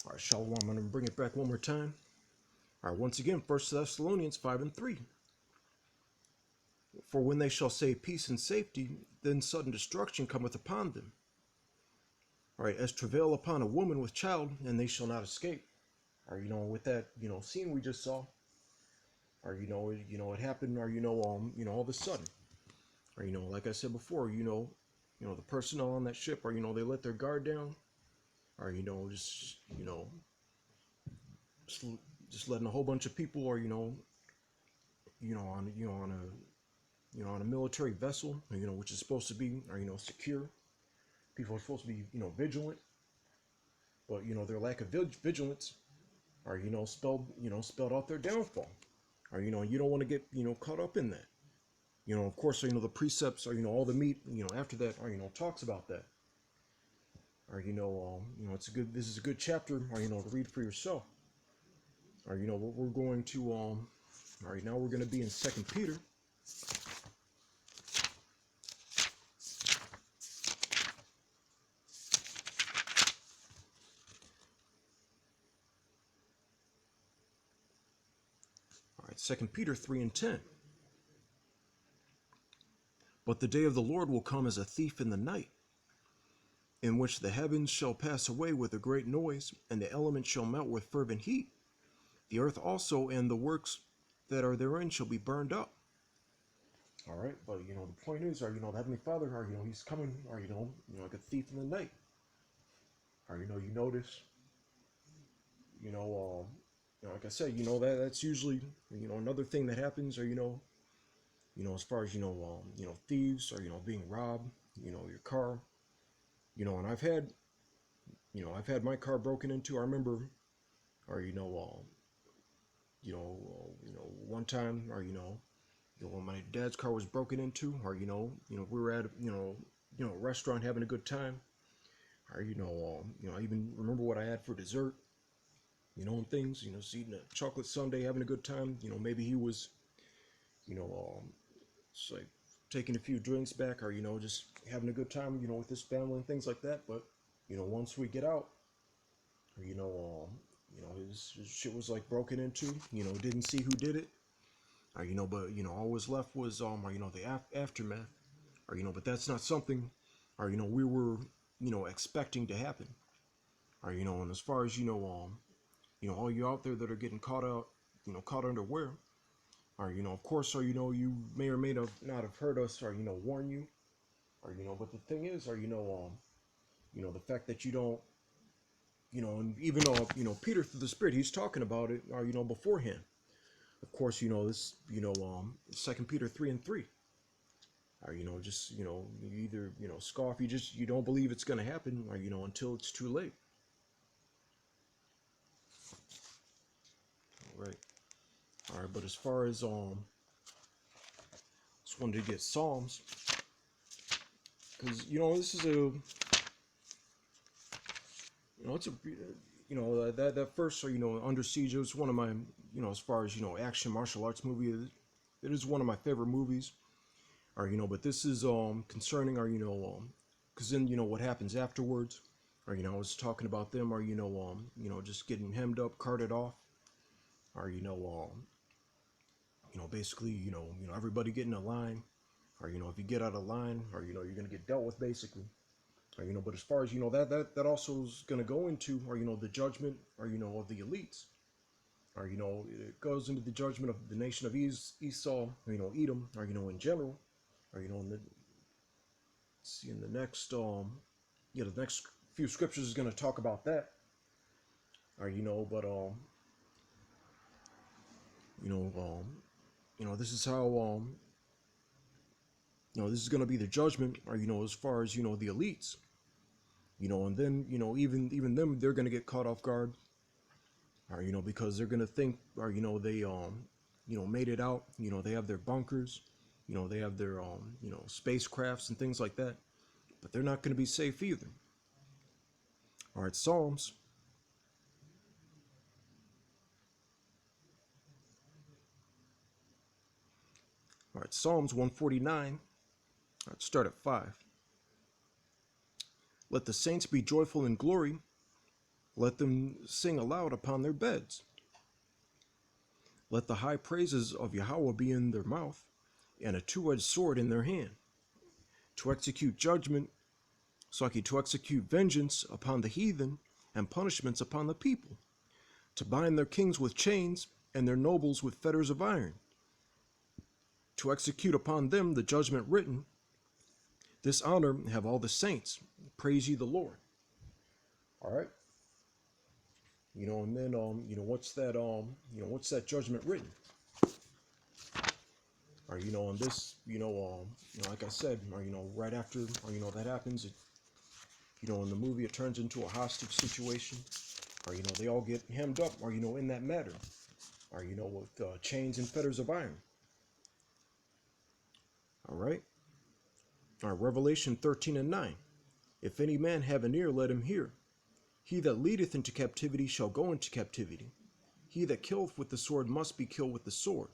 All right, Shalom. I'm going to bring it back one more time. All right, once again, 1 Thessalonians 5:3. For when they shall say peace and safety, then sudden destruction cometh upon them. All right, as travail upon a woman with child, and they shall not escape. Or with that scene we just saw, or it happened, or all of a sudden, or like I said before, the personnel on that ship, or they let their guard down, or just just letting a whole bunch of people, or on a military vessel, which is supposed to be, or secure. People are supposed to be, vigilant, but their lack of vigilance, or spelled out their downfall, or you don't want to get caught up in that. Of course, the precepts, or all the meat, after that, or talks about that, or it's a good. This is a good chapter, or to read for yourself. Or what we're going to all right, now we're going to be in 2 Peter. All right, 2 Peter 3:10. But the day of the Lord will come as a thief in the night, in which the heavens shall pass away with a great noise, and the elements shall melt with fervent heat. The earth also and the works that are therein shall be burned up. All right, but the point is, or the Heavenly Father, or He's coming, or like a thief in the night. Or you notice, like I said, that's usually another thing that happens, or as far as thieves, or being robbed, your car, and I've had my car broken into. I remember, or one time, or when my dad's car was broken into, or we were at a restaurant having a good time, or I even remember what I had for dessert, and things, just eating a chocolate sundae, having a good time. Maybe he was, just like taking a few drinks back, or just having a good time, with his family and things like that. But once we get out, his shit was like broken into. Didn't see who did it. Or but all was left was the aftermath. Or but that's not something, or we were expecting to happen. Or and as far as all you out there that are getting caught out, caught unaware, or of course, or you may or may not have heard us, or warn you, or but the thing is, or the fact that you don't, and even though Peter through the Spirit, he's talking about it, or beforehand. Of course, this 2 Peter 3:3, or just you either scoff, you don't believe it's going to happen, or until it's too late. All right, but as far as just wanted to get Psalms, because this is a it's a that first, or Under Siege, it was one of my as far as action martial arts movie, it is one of my favorite movies. Or but this is concerning, or because then what happens afterwards, or I was talking about them, or just getting hemmed up, carted off, or basically everybody getting a line, or if you get out of line, or you're gonna get dealt with, basically. Or but as far as that also is gonna go into, or the judgment, or of the elites, or it goes into the judgment of the nation of Esau, Edom, or in general, or in the next the next few scriptures is going to talk about that. Or but this is how this is going to be the judgment, or as far as the elites, and then even them, they're going to get caught off guard, or because they're going to think, or they made it out, they have their bunkers, they have their spacecrafts and things like that, but they're not going to be safe either. All right, Psalms. All right, Psalms 149. All right, start at 5. Let the saints be joyful in glory. Let them sing aloud upon their beds. Let the high praises of Yahweh be in their mouth, and a two-edged sword in their hand, to execute judgment, to execute vengeance upon the heathen, and punishments upon the people, to bind their kings with chains, and their nobles with fetters of iron, to execute upon them the judgment written. This honor have all the saints. Praise ye the Lord. All right. And then what's that judgment written? Or on this, like I said, right after, that happens, in the movie, it turns into a hostage situation. Or they all get hemmed up, or in that matter, or with chains and fetters of iron. All right. All right. Revelation 13:9. If any man have an ear, let him hear. He that leadeth into captivity shall go into captivity. He that killeth with the sword must be killed with the sword.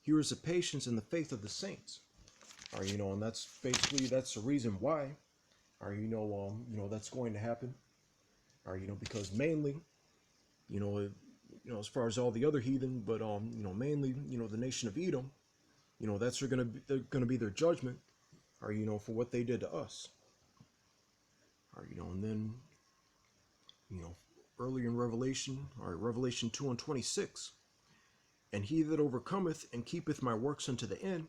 Here is the patience and the faith of the saints. Or and that's the reason why. Or that's going to happen. Or because mainly, as far as all the other heathen, but mainly, the nation of Edom, that's they're gonna be their judgment, or for what they did to us. Or and then, earlier in Revelation, or Revelation 2:26, and he that overcometh and keepeth my works unto the end,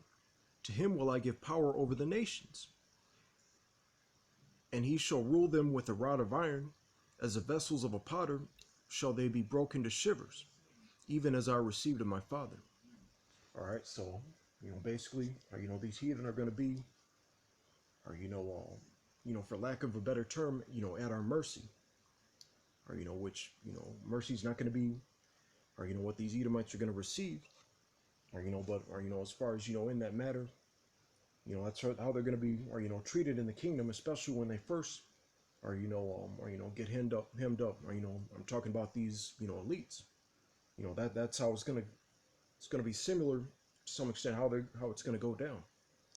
to him will I give power over the nations, and he shall rule them with a rod of iron, as the vessels of a potter shall they be broken to shivers, even as I received of my Father. All right, so basically, these heathen are going to be, or for lack of a better term, at our mercy, or which mercy is not going to be, or what these Edomites are going to receive, or but as far as in that matter, that's how they're going to be, or treated in the kingdom, especially when they first, or get hemmed up, or I'm talking about these elites, that's how it's going to be similar to some extent how it's going to go down.